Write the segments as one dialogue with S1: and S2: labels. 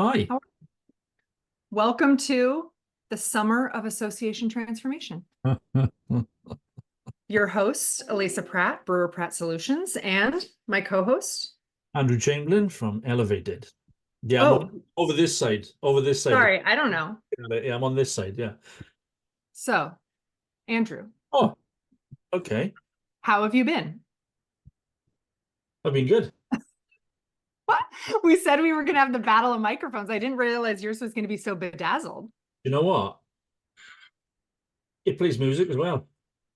S1: Hi.
S2: Welcome to the Summer of Association Transformation. Your host, Elisa Pratt, Brewer Pratt Solutions, and my co-host.
S1: Andrew Chamberlain from Elevated. Yeah, I'm
S2: Oh,
S1: over this side. Over this side.
S2: sorry, I don't know.
S1: Yeah, I'm on this side. Yeah.
S2: So, Andrew,
S1: Oh, okay.
S2: how have you been?
S1: I've been good.
S2: What? We said we were going to have the battle of microphones. I didn't realize yours was going to be so bedazzled.
S1: You know what? It plays music as well.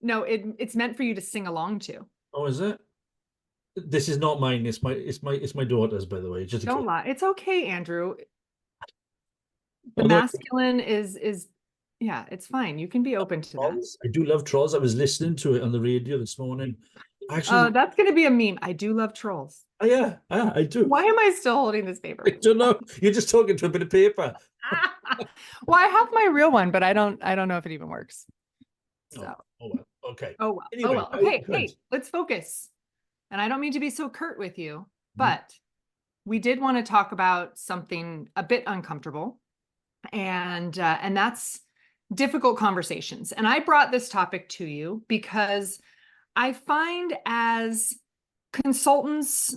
S2: No, it's meant for you to sing along to.
S1: Oh, is it? This is not mine. It's my daughter's, by the way. Just a
S2: Don't
S1: kid.
S2: lie. It's okay, Andrew. The
S1: Although
S2: masculine is yeah, it's fine. You can be open to that.
S1: trolls, I do love trolls. I was listening to it on the radio this morning.
S2: Oh,
S1: Actually,
S2: that's going to be a meme. I do love trolls.
S1: oh, yeah, I do.
S2: Why am I still holding this paper?
S1: I don't know. You're just talking to a bit of paper.
S2: Well, I have my real one, but I don't know if it even works.
S1: Oh,
S2: So,
S1: oh well. Okay.
S2: oh well. Oh
S1: Anyway,
S2: well.
S1: how you
S2: Okay,
S1: doing?
S2: hey, let's focus. And I don't mean to be so curt with you,
S1: Mhm.
S2: but we did want to talk about something a bit uncomfortable, and that's difficult conversations. And I brought this topic to you because I find as consultants,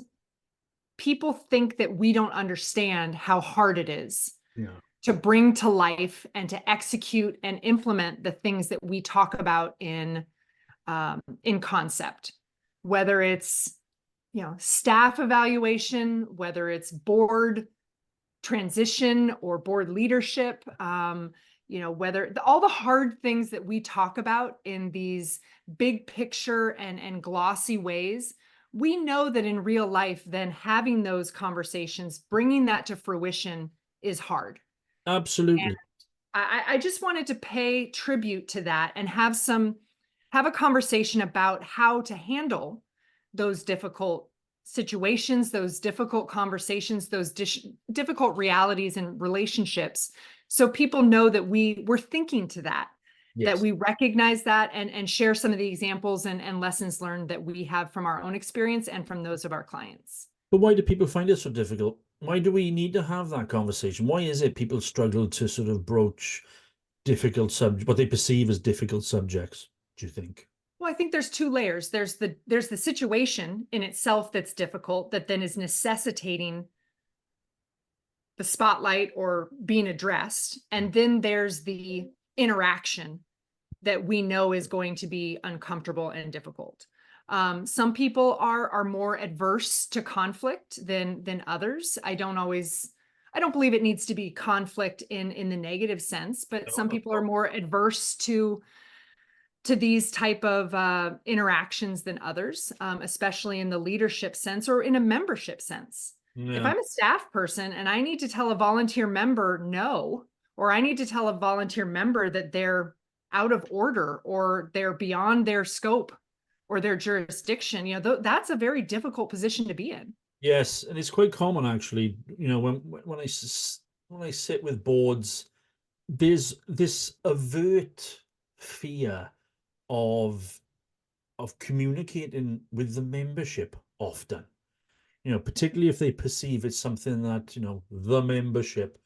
S2: people think that we don't understand how hard it is
S1: Yeah.
S2: to bring to life and to execute and implement the things that we talk about in concept, whether it's staff evaluation, whether it's board transition or board leadership, whether all the hard things that we talk about in these big picture and glossy ways. We know that in real life, then having those conversations, bringing that to fruition is hard. And
S1: Absolutely.
S2: I just wanted to pay tribute to that and have a conversation about how to handle those difficult situations, those difficult conversations, those difficult realities and relationships. So people know that we're thinking to that
S1: Yes.
S2: we recognize that and share some of the examples and lessons learned that we have from our own experience and from those of our clients.
S1: But why do people find it so difficult? Why do we need to have that conversation? Why is it people struggle to sort of broach difficult subjects, what they perceive as difficult subjects, do you think?
S2: Well, I think there's two layers. There's the situation in itself that's difficult that then is necessitating the spotlight or being addressed. And then there's the interaction that we know is going to be uncomfortable and difficult. Some people are more adverse to conflict than others. I don't believe it needs to be conflict in the negative sense, but
S1: No,
S2: some
S1: no,
S2: people are
S1: no.
S2: more adverse to these type of interactions than others, especially in the leadership sense or in a membership sense. If
S1: Yeah.
S2: I'm a staff person and I need to tell a volunteer member no, or I need to tell a volunteer member that they're out of order or they're beyond their scope or their jurisdiction, that's a very difficult position to be in.
S1: Yes, and it's quite common actually, when I sit with boards, there's this overt fear of communicating with the membership often. Particularly if they perceive it's something that, the membership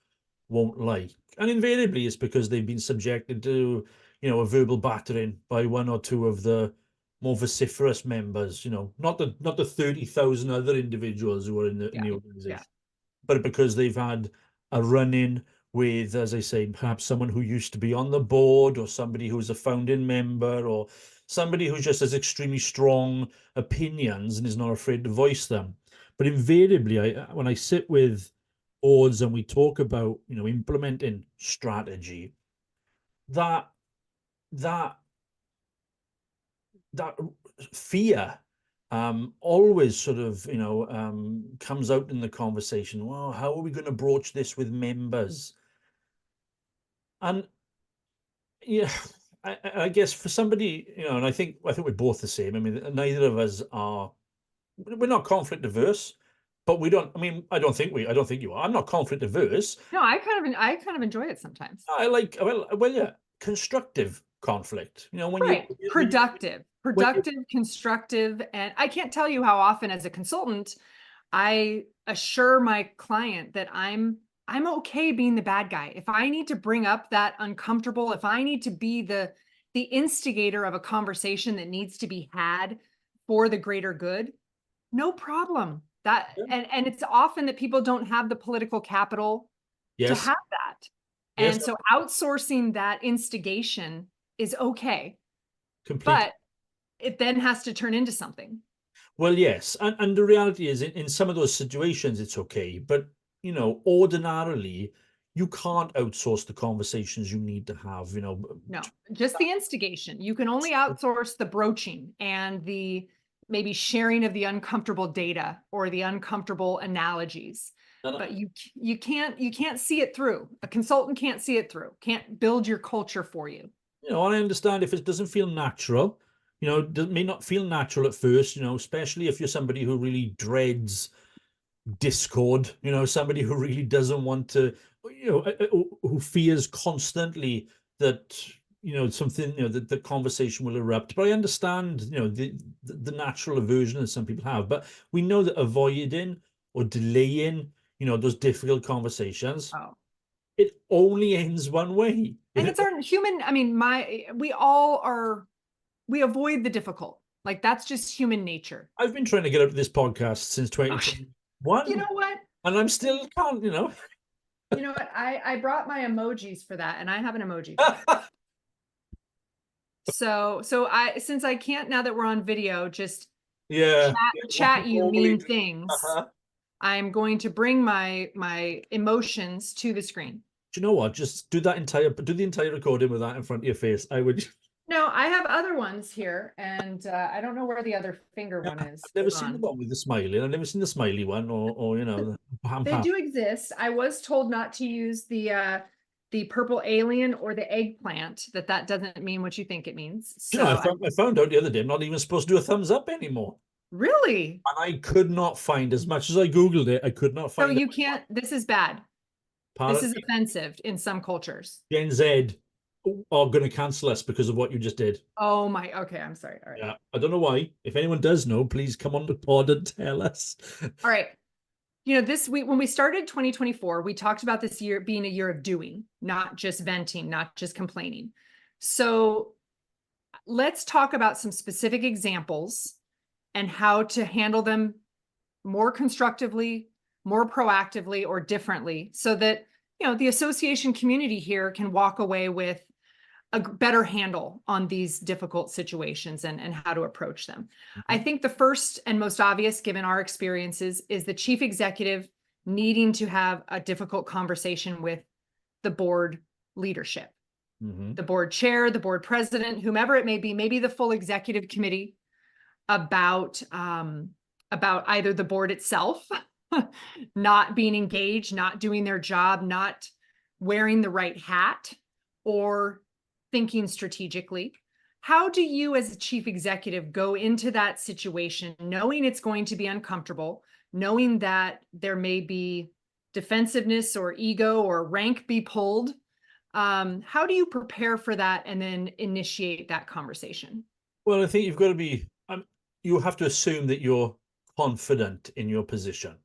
S1: won't like. And invariably it's because they've been subjected to, a verbal battering by one or two of the more vociferous members, not the 30,000 other individuals who are in
S2: Yeah.
S1: the
S2: Yeah.
S1: organization, but because they've had a run-in with, as I say, perhaps someone who used to be on the board or somebody who's a founding member or somebody who just has extremely strong opinions and is not afraid to voice them. But invariably, when I sit with boards and we talk about, implementing strategy, that that that fear always sort of, comes out in the conversation. Well, how are we going to broach this with members? And yeah, I guess for somebody, and I think we're both the same. I mean, neither of us are. We're not conflict averse, but we don't. I mean, I don't think you are. I'm not conflict averse.
S2: No, I kind of enjoy it sometimes.
S1: I like, well, yeah, constructive conflict. When you
S2: Right. Productive,
S1: when you
S2: productive, constructive. And I can't tell you how often as a consultant, I assure my client that I'm I'm okay being the bad guy. If I need to bring up that uncomfortable, if I need to be the instigator of a conversation that needs to be had for the greater good, no problem. That
S1: Yeah.
S2: and it's often that people don't have the political capital to
S1: Yes.
S2: have that.
S1: Yes.
S2: And so outsourcing that instigation is okay,
S1: Complete.
S2: but it then has to turn into something.
S1: Well, yes, and the reality is, in some of those situations, it's okay, but ordinarily, you can't outsource the conversations you need to have.
S2: No, just the instigation. You can only outsource the broaching and the maybe sharing of the uncomfortable data or the uncomfortable analogies.
S1: And
S2: But you can't see it through. A consultant can't see it through. Can't build your culture for you.
S1: I understand if it doesn't feel natural. It may not feel natural at first. Especially if you're somebody who really dreads discord. Somebody who really doesn't want to, who fears constantly that something, that the conversation will erupt. But I understand the natural aversion that some people have, but we know that avoiding or delaying those difficult conversations,
S2: Oh.
S1: it only ends one way.
S2: And it's our human, I mean, we all are, we avoid the difficult. Like that's just human nature.
S1: I've been trying to get out of this podcast since
S2: You
S1: 2021,
S2: know what?
S1: and I'm still can't.
S2: You know what? I brought my emojis for that, and I have an emoji for that. So I since I can't now that we're on video, just
S1: Yeah, what
S2: chat
S1: people
S2: you
S1: normally
S2: mean
S1: do.
S2: things.
S1: Uh-huh.
S2: I'm going to bring my emotions to the screen.
S1: Do you know what? Just do the entire recording with that in front of your face. I would.
S2: No, I have other ones here, and I don't know where the other finger one
S1: I've
S2: is.
S1: never
S2: Hold
S1: seen the
S2: on.
S1: one with the smiley. I've never seen the smiley one, or the ham
S2: They
S1: ham.
S2: do exist. I was told not to use the purple alien or the eggplant, that doesn't mean what you think it means. So
S1: I found out the other day I'm not even supposed to do a thumbs up anymore,
S2: really,
S1: and I could not find, as much as I googled it, I could not
S2: so
S1: find
S2: you can't, this is bad. This is
S1: apparently
S2: offensive in some cultures.
S1: Gen Z are going to cancel us because of what you just did.
S2: Oh my, okay, I'm sorry. All right.
S1: Yeah, I don't know why. If anyone does know, please come on the pod and tell us.
S2: All right. You know, this week when we started 2024, we talked about this year being a year of doing, not just venting, not just complaining. So let's talk about some specific examples and how to handle them more constructively, more proactively, or differently so that, the association community here can walk away with a better handle on these difficult situations and how to approach them. I think the first and most obvious, given our experiences, is the chief executive needing to have a difficult conversation with the board leadership,
S1: Mm-hmm.
S2: the board chair, the board president, whomever it may be, maybe the full executive committee, about either the board itself not being engaged, not doing their job, not wearing the right hat, or thinking strategically. How do you, as a chief executive, go into that situation knowing it's going to be uncomfortable, knowing that there may be defensiveness or ego or rank be pulled? How do you prepare for that and then initiate that conversation?
S1: Well, I think you've got to be. You have to assume that you're confident in your position.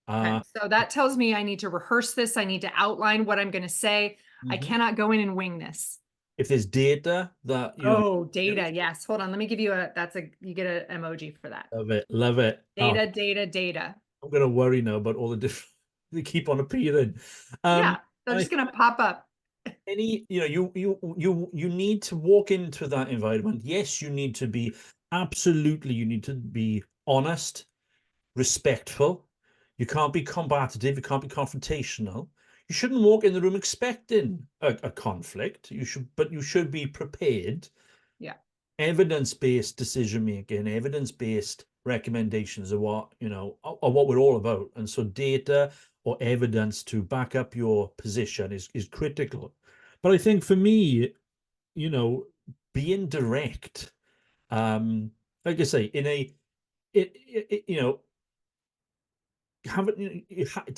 S2: Okay,
S1: Uh,
S2: so that tells me I need to rehearse this. I need to outline what I'm going to say. I
S1: mhm.
S2: cannot go in and wing this.
S1: If there's data that
S2: Oh, data. Yes. Hold on. Let me give you you get an emoji for that.
S1: love it, love it. Oh,
S2: Data, data, data.
S1: I'm gonna worry now about all the different. They keep on appearing.
S2: Yeah. They're
S1: And I
S2: just going to pop up.
S1: you need to walk into that environment. Yes, you need to be absolutely. You need to be honest, respectful. You can't be combative. You can't be confrontational. You shouldn't walk in the room expecting a conflict. But you should be prepared.
S2: Yeah.
S1: Evidence-based decision making, evidence-based recommendations are what we're all about. And so data or evidence to back up your position is critical. But I think for me, you know, being direct, like I say, in a it have it,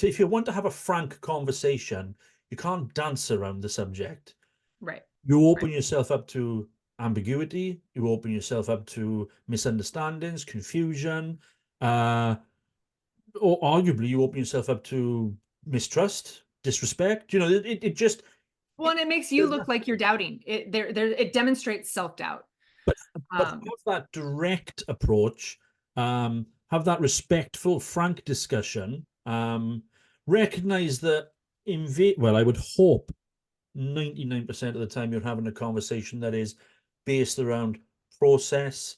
S1: if you want to have a frank conversation, you can't dance around the subject.
S2: Right.
S1: You
S2: Right.
S1: open yourself up to ambiguity, you open yourself up to misunderstandings, confusion, or arguably you open yourself up to mistrust. disrespect. You know, it just
S2: Well, and it makes you
S1: there's
S2: look
S1: nothing.
S2: like you're doubting it. It demonstrates self-doubt.
S1: But have that direct approach, have that respectful, frank discussion, recognize that well, I would hope 99% of the time you're having a conversation that is based around process,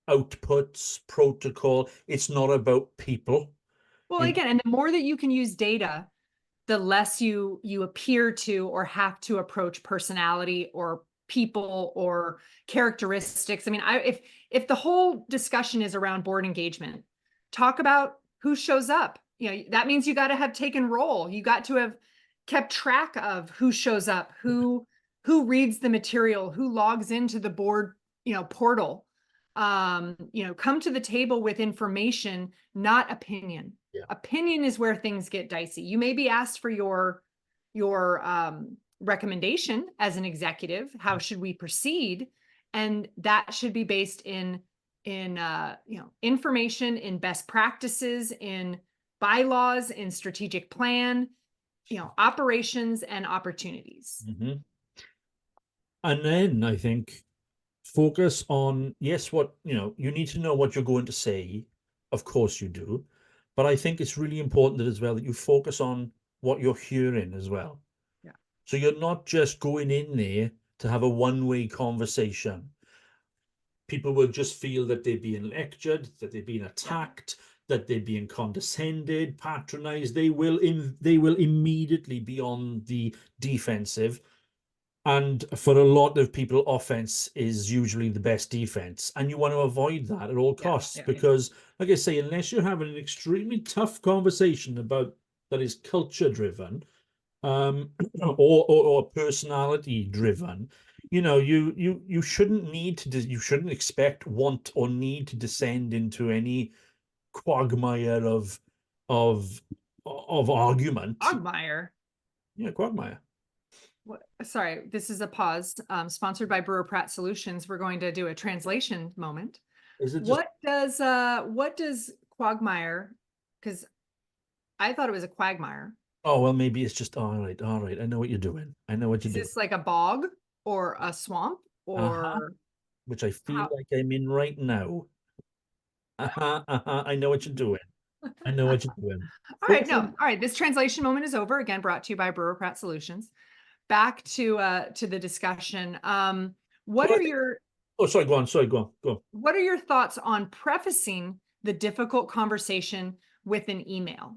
S1: outputs, protocol. It's not about people.
S2: Well,
S1: You know,
S2: again, and the more that you can use data, the less you appear to or have to approach personality or people or characteristics. I mean, if the whole discussion is around board engagement, talk about who shows up. You know, that means you got to have taken role. You got to have kept track of who shows up, who reads the material, who logs into the board, portal. Come to the table with information, not opinion.
S1: yeah.
S2: Opinion is where things get dicey. You may be asked for your recommendation as an executive. How should we proceed? And that should be based in information, in best practices, in bylaws, in strategic plan, operations and opportunities.
S1: Mhm. And then I think focus on, yes, what, you need to know what you're going to say. Of course you do. But I think it's really important that as well that you focus on what you're hearing as well.
S2: Yeah.
S1: So you're not just going in there to have a one-way conversation. People will just feel that they're being lectured, that they're being attacked, that they're being condescended, patronized. They will immediately be on the defensive. And for a lot of people, offense is usually the best defense. And you want to avoid that at all
S2: Yeah,
S1: costs
S2: yeah,
S1: because, like I say, unless you're having an extremely tough conversation about that is culture driven, or personality driven, you shouldn't need to you shouldn't expect, want, or need to descend into any quagmire of of argument.
S2: Ogmeyer.
S1: Yeah, quagmire.
S2: Sorry, this is a pause. Sponsored by Brewer Pratt Solutions. We're going to do a translation moment.
S1: Is it just
S2: What does quagmire? Because I thought it was a quagmire.
S1: Oh, well, maybe it's just all right, all right. I know what you're doing. I know what you're
S2: Is
S1: doing.
S2: this like a bog or a swamp
S1: Uh-huh.
S2: or
S1: Which I feel
S2: how?
S1: like I'm in right now. Uh-huh, uh-huh. I know what you're doing. I know what you're doing.
S2: All right,
S1: Focus
S2: no.
S1: on
S2: All right, this translation moment is over. Again, brought to you by Brewer Pratt Solutions. Back to the discussion. What
S1: well, I
S2: are
S1: think
S2: your
S1: oh sorry, go on, sorry, go on, go on.
S2: what are your thoughts on prefacing the difficult conversation with an email?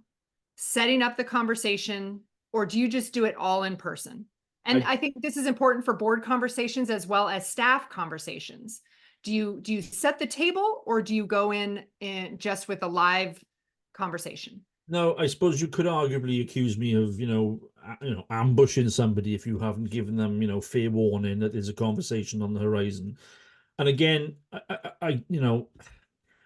S2: Setting up the conversation, or do you just do it all in person? And
S1: I
S2: I think this is important for board conversations as well as staff conversations. Do you set the table or do you go in just with a live conversation?
S1: No, I suppose you could arguably accuse me of, ambushing somebody if you haven't given them, fair warning that there's a conversation on the horizon. And again,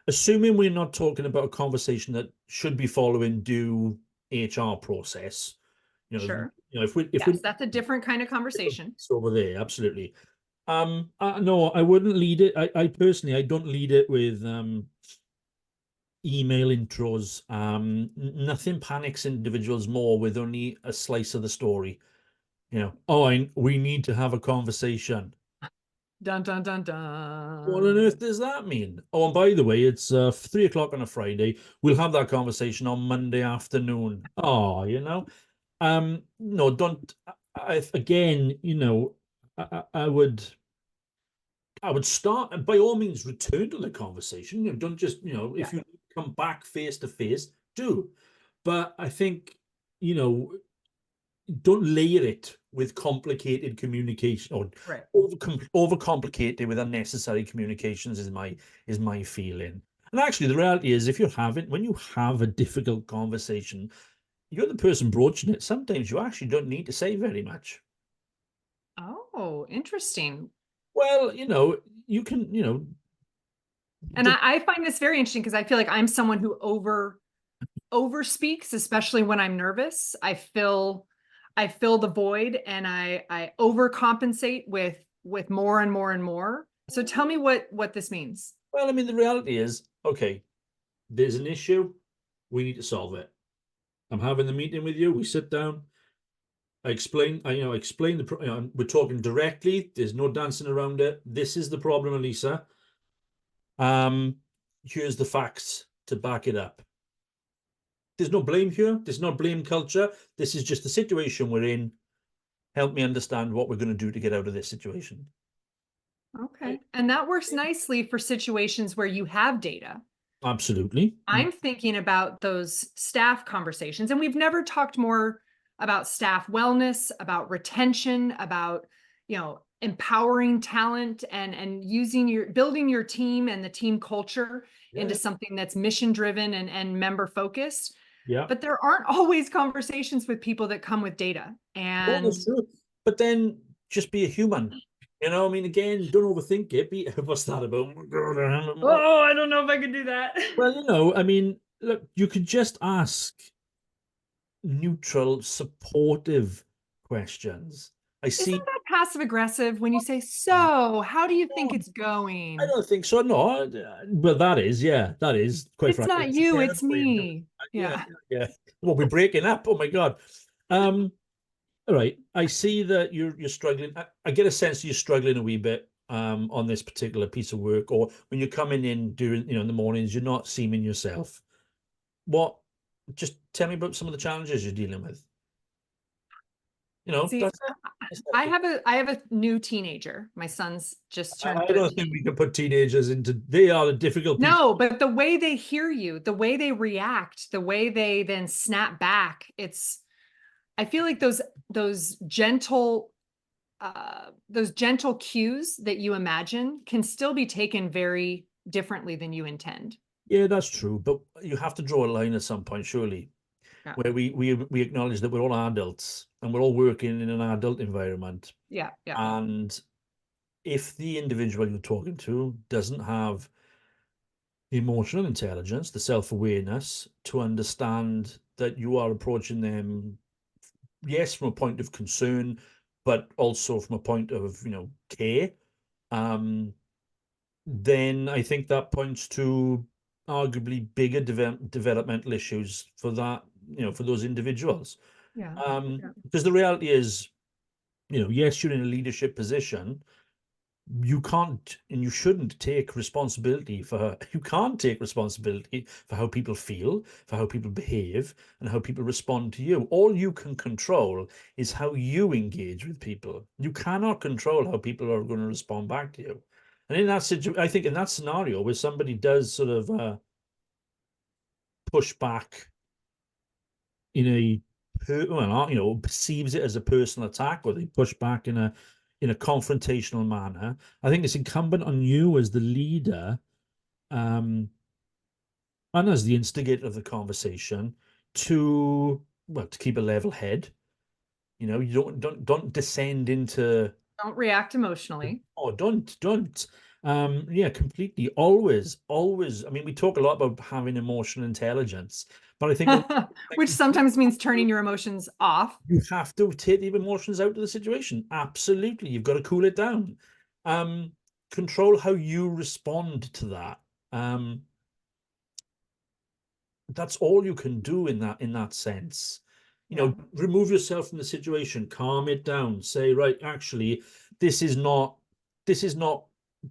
S1: assuming we're not talking about a conversation that should be following due HR process,
S2: Sure.
S1: if we
S2: Yes, that's a different kind of conversation.
S1: it's over there, absolutely. No, I wouldn't lead it. I personally, I don't lead it with email intros. Nothing panics individuals more with only a slice of the story. We need to have a conversation.
S2: Dun dun dun
S1: What on
S2: dun.
S1: earth does that mean? Oh, and by the way, it's 3 o'clock on a Friday. We'll have that conversation on Monday afternoon. Oh, no, don't. Again, I would start, and by all means return to the conversation. Don't just,
S2: Yeah,
S1: if you come back face to face, do. But I think, you know, don't layer it with complicated communication or
S2: right.
S1: overcomplicate it with unnecessary communications is my feeling. And actually, the reality is, when you have a difficult conversation, you're the person broaching it. Sometimes you actually don't need to say very much.
S2: Oh, interesting.
S1: Well, you can,
S2: And I find this very interesting because I feel like I'm someone who over speaks, especially when I'm nervous. I fill the void and I overcompensate with more and more and more. So tell me what this means.
S1: well, I mean, the reality is, okay, there's an issue. We need to solve it. I'm having the meeting with you. We sit down. explain we're talking directly. There's no dancing around it. This is the problem, Elisa. Here's the facts to back it up. There's no blame here. There's no blame culture. This is just the situation we're in. Help me understand what we're going to do to get out of this situation.
S2: Okay. And that works nicely for situations where you have data.
S1: Absolutely.
S2: I'm thinking about those staff conversations, and we've never talked more about staff wellness, about retention, about, empowering talent and building your team and the team culture into
S1: Yeah.
S2: something that's mission driven and member focused.
S1: Yeah.
S2: But there aren't always conversations with people that come with data.
S1: Oh,
S2: And
S1: that's true. But then just be a human. I mean, again, don't overthink it. What's that about? Oh my God.
S2: oh, I don't know if I could do that.
S1: Well, I mean, look, you could just ask neutral, supportive questions. I
S2: Isn't
S1: see.
S2: that passive aggressive when you say, so how do you think it's
S1: I
S2: going?
S1: don't think so. No, well, that is quite
S2: It's
S1: frankly,
S2: not
S1: it's a
S2: you, it's
S1: terrible way of doing
S2: me.
S1: it. Yeah,
S2: Yeah.
S1: yeah. Well, we're breaking up. Oh my God. Um, all right. I see that you're struggling. I get a sense you're struggling a wee bit on this particular piece of work, or when you're coming in during, in the mornings, you're not seeming yourself. What? Just tell me about some of the challenges you're dealing with.
S2: See,
S1: That's it.
S2: I have a new teenager. My son's just turned
S1: I don't think
S2: 13.
S1: we can put teenagers into. They are the difficult people.
S2: No, but the way they hear you, the way they react, the way they then snap back, I feel like those gentle cues that you imagine can still be taken very differently than you intend.
S1: Yeah, that's true. But you have to draw a line at some point, surely,
S2: Yeah.
S1: where we acknowledge that we're all adults and we're all working in an adult environment.
S2: Yeah. Yeah.
S1: And if the individual you're talking to doesn't have the emotional intelligence, the self-awareness to understand that you are approaching them, yes, from a point of concern, but also from a point of, care, um, then I think that points to arguably bigger developmental issues for that, for those individuals.
S2: Yeah. Yeah.
S1: Because the reality is, yes, you're in a leadership position. You can't and you shouldn't take responsibility for you can't take responsibility for how people feel, for how people behave, and how people respond to you. All you can control is how you engage with people. You cannot control how people are going to respond back to you. And in that situation, I think in that scenario where somebody does sort of push back in a perceives it as a personal attack, or they push back in a confrontational manner, I think it's incumbent on you as the leader, um, and as the instigator of the conversation, to keep a level head. You don't descend into.
S2: Don't react emotionally.
S1: Oh, don't. Yeah, completely. Always. I mean, we talk a lot about having emotional intelligence, but I think
S2: Which sometimes means turning your emotions off.
S1: you have to take the emotions out of the situation. Absolutely. You've got to cool it down. Um, Control how you respond to that. Um, that's all you can do in that sense.
S2: Yeah.
S1: Remove yourself from the situation, calm it down, say, right, actually, this is not,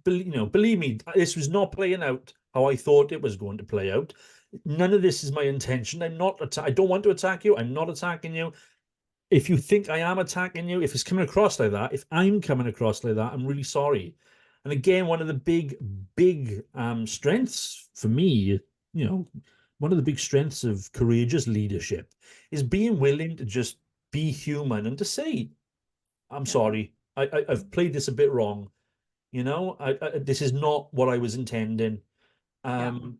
S1: believe me, this was not playing out how I thought it was going to play out. None of this is my intention. I don't want to attack you. I'm not attacking you. If you think I am attacking you, if it's coming across like that, if I'm coming across like that, I'm really sorry. And again, one of the big strengths for me, one of the big strengths of courageous leadership is being willing to just be human and to say, I'm
S2: Yeah.
S1: sorry, I've played this a bit wrong. This is not what I was intending.
S2: Yeah.
S1: And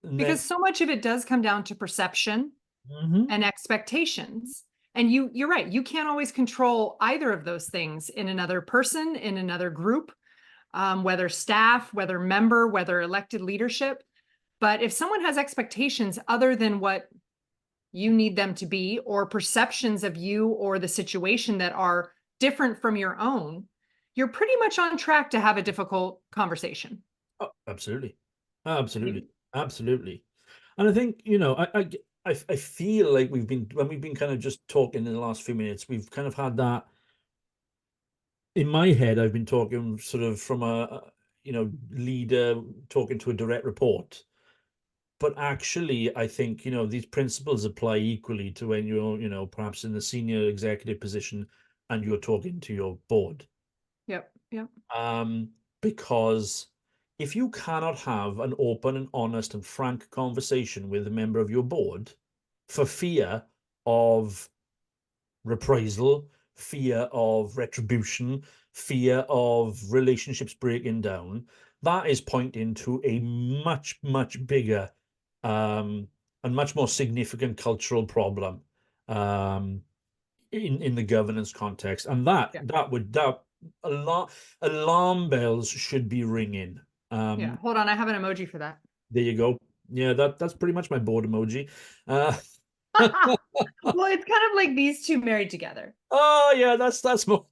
S1: then,
S2: Because so much of it does come down to perception
S1: mhm.
S2: and expectations. And you're right. You can't always control either of those things in another person, in another group, whether staff, whether member, whether elected leadership. But if someone has expectations other than what you need them to be, or perceptions of you or the situation that are different from your own, you're pretty much on track to have a difficult conversation.
S1: Oh, absolutely. Absolutely. Absolutely. And I think, I feel like when we've been kind of just talking in the last few minutes, we've kind of had that in my head. I've been talking sort of from leader talking to a direct report. But actually, I think, these principles apply equally to when you're, perhaps in the senior executive position and you're talking to your board.
S2: Yep. Yep.
S1: Um, because if you cannot have an open and honest and frank conversation with a member of your board for fear of reprisal, fear of retribution, fear of relationships breaking down, that is pointing to a much, much bigger and much more significant cultural problem um, in the governance context. And
S2: Yeah.
S1: that alarm bells should be ringing.
S2: Yeah.
S1: Um,
S2: Hold on. I have an emoji for that.
S1: there you go. Yeah, that's pretty much my board emoji. Uh,
S2: Well, it's kind of like these two married together.
S1: oh yeah, that's more.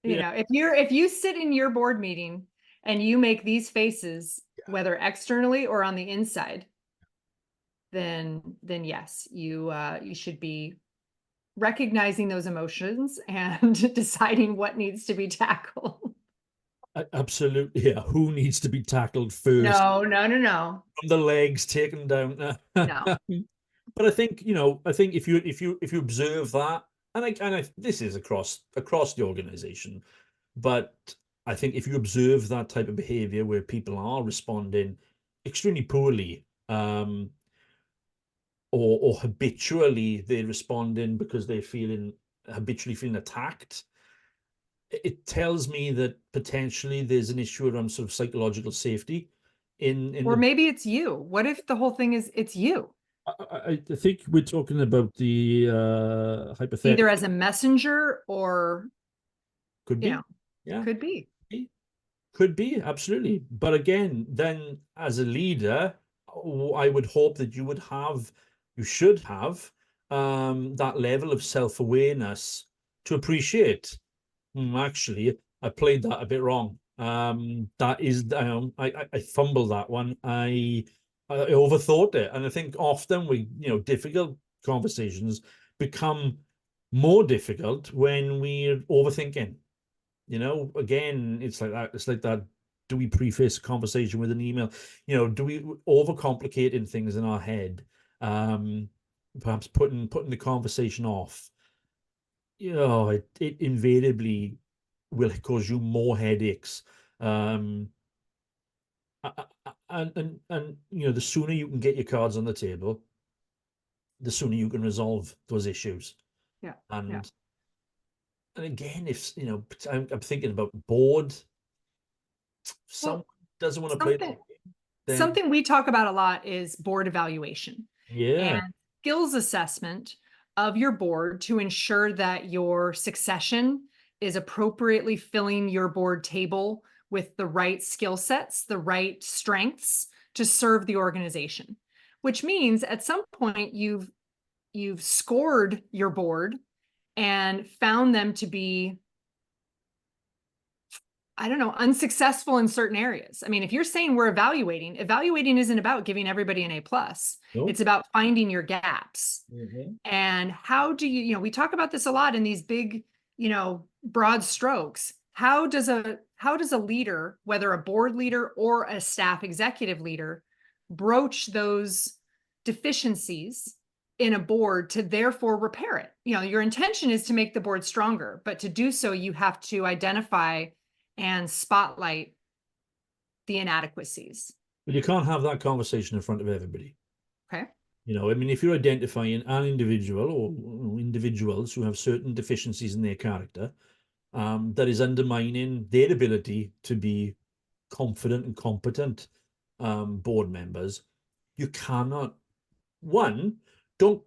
S2: You
S1: Yeah.
S2: know, if you sit in your board meeting and you make these faces, whether externally or on the inside, then yes, you should be recognizing those emotions and deciding what needs to be tackled.
S1: Absolutely, yeah. Who needs to be tackled first?
S2: No, no, no, no,
S1: From the legs taken down.
S2: no.
S1: But I think, I think if you observe that, and this is across the organization, but I think if you observe that type of behavior where people are responding extremely poorly, or habitually they're responding because they're habitually feeling attacked, it tells me that potentially there's an issue around sort of psychological safety in
S2: Or
S1: the.
S2: maybe it's you. What if the whole thing is it's you?
S1: I think we're talking about the
S2: Either
S1: hypothetical.
S2: as a messenger or,
S1: Could
S2: you know,
S1: be, yeah,
S2: could be.
S1: could be, absolutely. But again, then as a leader, I would hope that you should have that level of self-awareness to appreciate. Actually, I played that a bit wrong. That is, I fumbled that one. I overthought it, and I think often difficult conversations become more difficult when we're overthinking. Again, it's like that. It's like that. Do we preface a conversation with an email? Do we overcomplicating things in our head? Um, Perhaps putting the conversation off. It invariably will cause you more headaches. Um, and the sooner you can get your cards on the table, the sooner you can resolve those issues.
S2: Yeah. Yeah.
S1: And again, if I'm thinking about board. Someone
S2: Well,
S1: doesn't want to play that
S2: something
S1: game, then
S2: something we talk about a lot is board evaluation and
S1: yeah.
S2: skills assessment of your board to ensure that your succession is appropriately filling your board table with the right skill sets, the right strengths to serve the organization. Which means at some point you've scored your board and found them to be, I don't know, unsuccessful in certain areas. I mean, if you're saying we're evaluating isn't about giving everybody an A plus.
S1: No.
S2: It's about finding your gaps.
S1: Mhm.
S2: And how do we talk about this a lot in these big, broad strokes. How does a leader, whether a board leader or a staff executive leader, broach those deficiencies in a board to therefore repair it? Your intention is to make the board stronger, but to do so, you have to identify and spotlight the inadequacies.
S1: But you can't have that conversation in front of everybody.
S2: Okay.
S1: I mean, if you're identifying an individual or individuals who have certain deficiencies in their character, that is undermining their ability to be confident and competent board members, you cannot. One, don't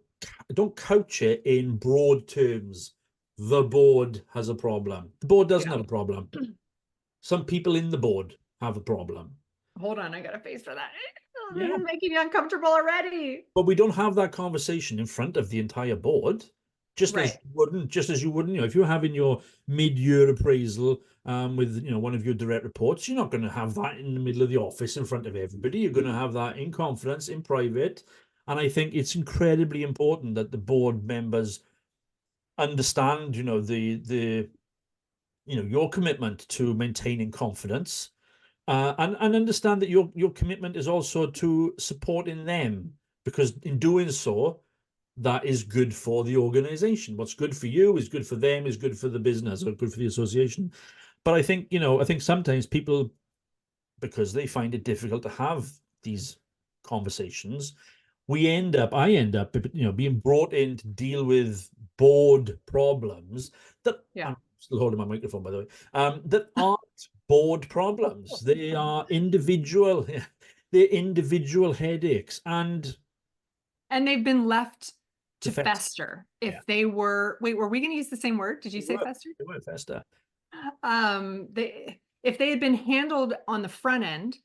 S1: don't couch it in broad terms. The board has a problem. The board doesn't
S2: Yeah.
S1: have a problem. Some people in the board have a problem.
S2: Hold on, I got a face for that. This
S1: Yeah.
S2: is making me uncomfortable already.
S1: But we don't have that conversation in front of the entire board.
S2: Right.
S1: Just as you wouldn't, if you're having your mid-year appraisal with one of your direct reports, you're not going to have that in the middle of the office in front of everybody. You're going to have that in confidence, in private, And I think it's incredibly important that the board members understand, your commitment to maintaining confidence, and understand that your commitment is also to supporting them, because in doing so, that is good for the organization. What's good for you is good for them, is good for the business, or good for the association. But I think sometimes people, because they find it difficult to have these conversations, I end up, being brought in to deal with board problems that,
S2: Yeah.
S1: I'm still holding my microphone, by the way, that aren't board problems. They are individual, they're individual headaches, and
S2: And they've been left
S1: to
S2: to
S1: fester.
S2: fester.
S1: Yeah,
S2: If they were, wait, were we going to use the same word? Did you say fester?
S1: they were fester.
S2: If they had been handled on the front end,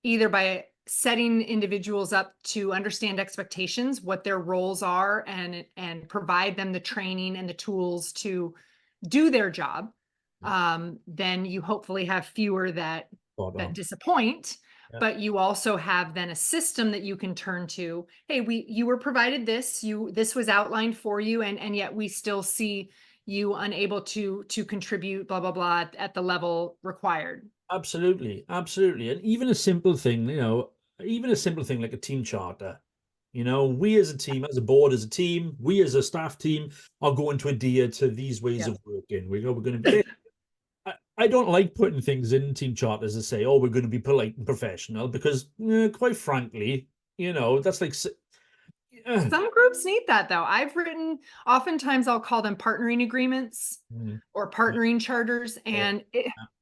S2: either by setting individuals up to understand expectations, what their roles are, and provide them the training and the tools to do their job, then you hopefully have fewer that
S1: Spot on.
S2: disappoint.
S1: Yeah.
S2: But you also have then a system that you can turn to. Hey, you were provided this, this was outlined for you, and yet we still see you unable to contribute, blah blah blah, at the level required.
S1: Absolutely, absolutely. And even a simple thing, even a simple thing like a team charter. We as a team, as a board, as a team, we as a staff team are going to adhere to these ways
S2: Yeah.
S1: of working. We're going to. I don't like putting things in team charters to say, "Oh, we're going to be polite and professional," because, quite frankly, that's like.
S2: Some groups need that though. Oftentimes I'll call them partnering agreements
S1: Mm,
S2: or partnering charters.
S1: yeah,
S2: And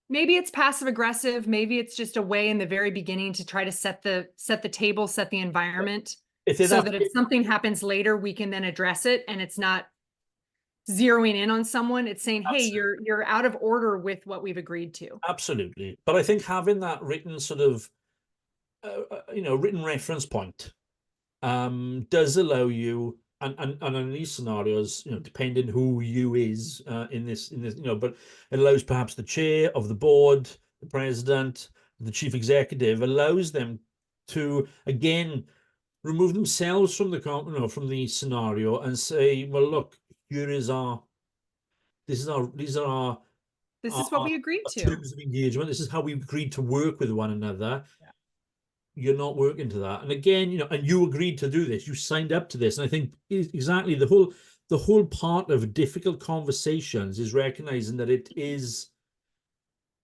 S2: maybe it's passive aggressive. Maybe it's just a way in the very beginning to try to set the table, set the environment,
S1: if they're
S2: so
S1: that,
S2: that if something happens later, we can then address it. And it's not zeroing in on someone. It's saying, hey, you're out of order with what we've agreed to.
S1: absolutely. But I think having that written sort of, written reference point, does allow you, and in these scenarios, depending who you is, in this, but it allows perhaps the chair of the board, the president, the chief executive, allows them to again remove themselves from from the scenario and say, well, look, here is our this is our these are
S2: This
S1: our,
S2: is what
S1: our,
S2: we agreed
S1: our
S2: to.
S1: terms of engagement. This is how we agreed to work with one another.
S2: Yeah.
S1: You're not working to that. And again, and you agreed to do this. You signed up to this. And I think exactly the whole part of difficult conversations is recognizing that it is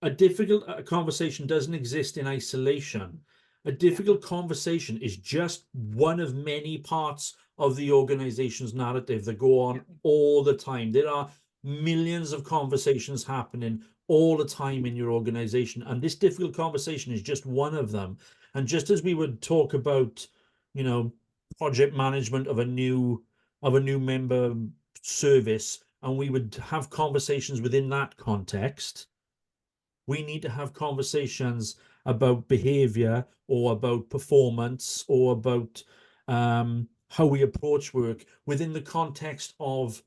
S1: a difficult conversation doesn't exist in isolation. A difficult conversation is just one of many parts of the organization's narrative that go on all the time. There are millions of conversations happening all the time in your organization, and this difficult conversation is just one of them. And just as we would talk about, project management of a new member service, and we would have conversations within that context, we need to have conversations about behavior, or about performance, or about how we approach work within the context of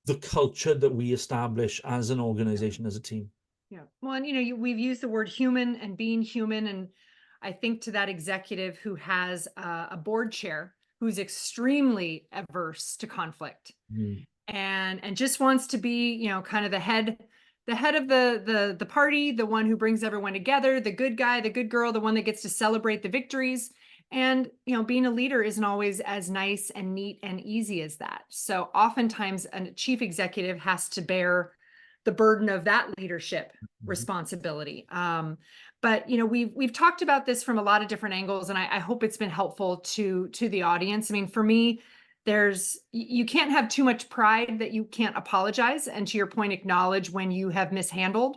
S1: the culture that we establish as an organization, as a team.
S2: Yeah. Well, and we've used the word human and being human. And I think to that executive who has a board chair who's extremely averse to conflict,
S1: Mm.
S2: and just wants to be, kind of the head of the party, the one who brings everyone together, the good guy, the good girl, the one that gets to celebrate the victories. And, being a leader isn't always as nice and neat and easy as that. So oftentimes a chief executive has to bear the burden of that leadership responsibility. But we've talked about this from a lot of different angles, and I hope it's been helpful to the audience. I mean, for me, you can't have too much pride that you can't apologize, and to your point, acknowledge when you have mishandled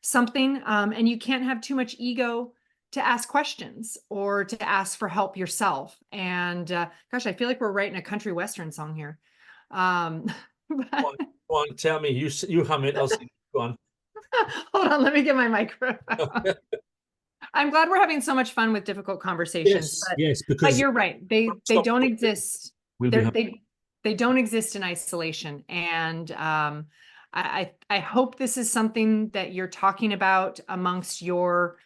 S2: something. And you can't have too much ego to ask questions or to ask for help yourself. And gosh, I feel like we're writing a country western song here. But
S1: Go on, tell me. You hum it. I'll sing. Go on.
S2: hold on, let me get my microphone. I'm glad we're having so much fun with difficult conversations,
S1: Yes,
S2: but
S1: yes,
S2: but
S1: because
S2: you're right. They
S1: stop
S2: don't
S1: talking,
S2: exist.
S1: we'll be
S2: They're,
S1: happy.
S2: they don't exist in isolation. And I hope this is something that you're talking about amongst your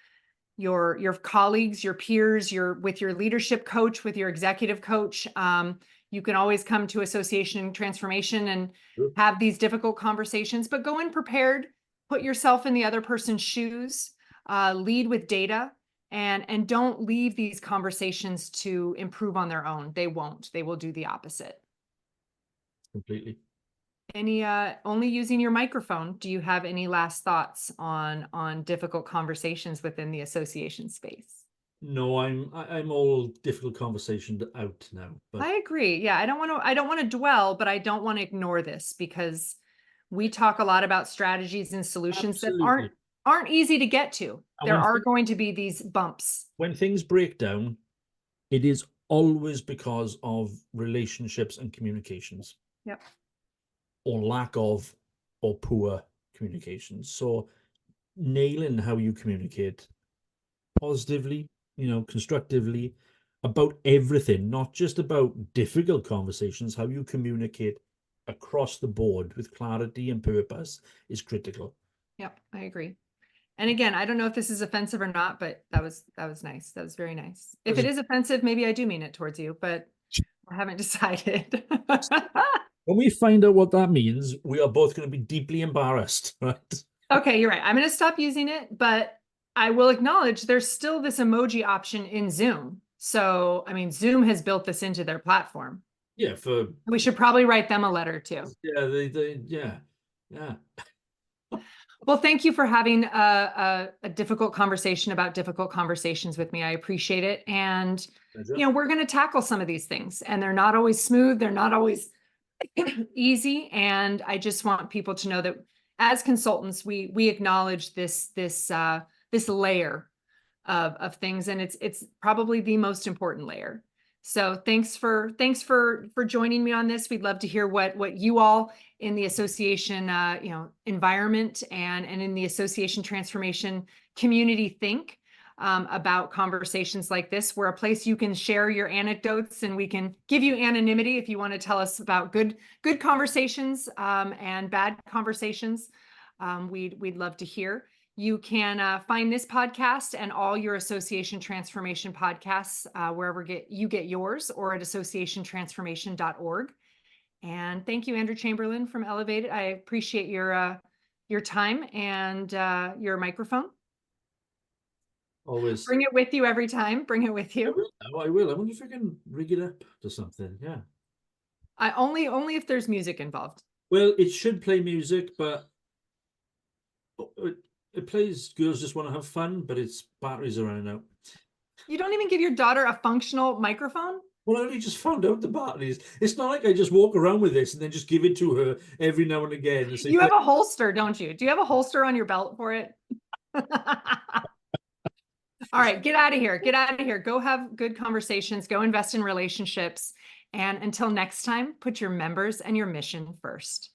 S2: your colleagues, your peers, with your leadership coach, with your executive coach. You can always come to Association Transformation and
S1: Sure.
S2: have these difficult conversations, but go in prepared, put yourself in the other person's shoes, lead with data, and don't leave these conversations to improve on their own. They won't. They will do the opposite.
S1: Completely.
S2: Only using your microphone, do you have any last thoughts on difficult conversations within the association space?
S1: No, I'm all difficult conversation out now. But
S2: I agree. Yeah, I don't want to dwell, but I don't want to ignore this, because we talk a lot about strategies and solutions that
S1: absolutely.
S2: aren't easy to get to.
S1: And
S2: There are going to be these bumps.
S1: when things break down, it is always because of relationships and communications,
S2: Yep.
S1: or lack of, or poor communications. So nailing how you communicate positively, constructively, about everything, not just about difficult conversations, how you communicate across the board with clarity and purpose is critical.
S2: Yep, I agree. And again, I don't know if this is offensive or not, but that was nice. That was very nice. If it is offensive, maybe I do mean it towards you, but I haven't decided.
S1: When we find out what that means, we are both going to be deeply embarrassed, right?
S2: Okay, you're right. I'm going to stop using it, but I will acknowledge there's still this emoji option in Zoom. So, I mean, Zoom has built this into their platform.
S1: Yeah,
S2: We should probably write them a letter too.
S1: yeah, yeah.
S2: Well, thank you for having a difficult conversation about difficult conversations with me. I appreciate it. And, we're going to tackle some of these things, and they're not always smooth. They're not always easy. And I just want people to know that as consultants, we acknowledge this layer of things, and it's probably the most important layer. So thanks for joining me on this. We'd love to hear what you all in the association environment and in the association transformation community think about conversations like this. We're a place you can share your anecdotes, and we can give you anonymity if you want to tell us about good conversations and bad conversations. We'd love to hear. You can find this podcast and all your association transformation podcasts wherever you get yours, or at associationtransformation.org. And thank you, Andrew Chamberlain from Elevated. I appreciate your time and your microphone.
S1: Always.
S2: Bring it with you every time. Bring it with you.
S1: I will. I wonder if I can rig it up to something. Yeah.
S2: Only if there's music involved.
S1: Well, it should play music, but it plays Girls Just Want to Have Fun, but its batteries are running out.
S2: You don't even give your daughter a functional microphone?
S1: Well, I only just found out the batteries. It's not like I just walk around with this and then just give it to her every now and again. And say,
S2: you have a holster, don't you? Do you have a holster on your belt for it? All right, get out of here. Get out of here. Go have good conversations. Go invest in relationships. And until next time, put your members and your mission first.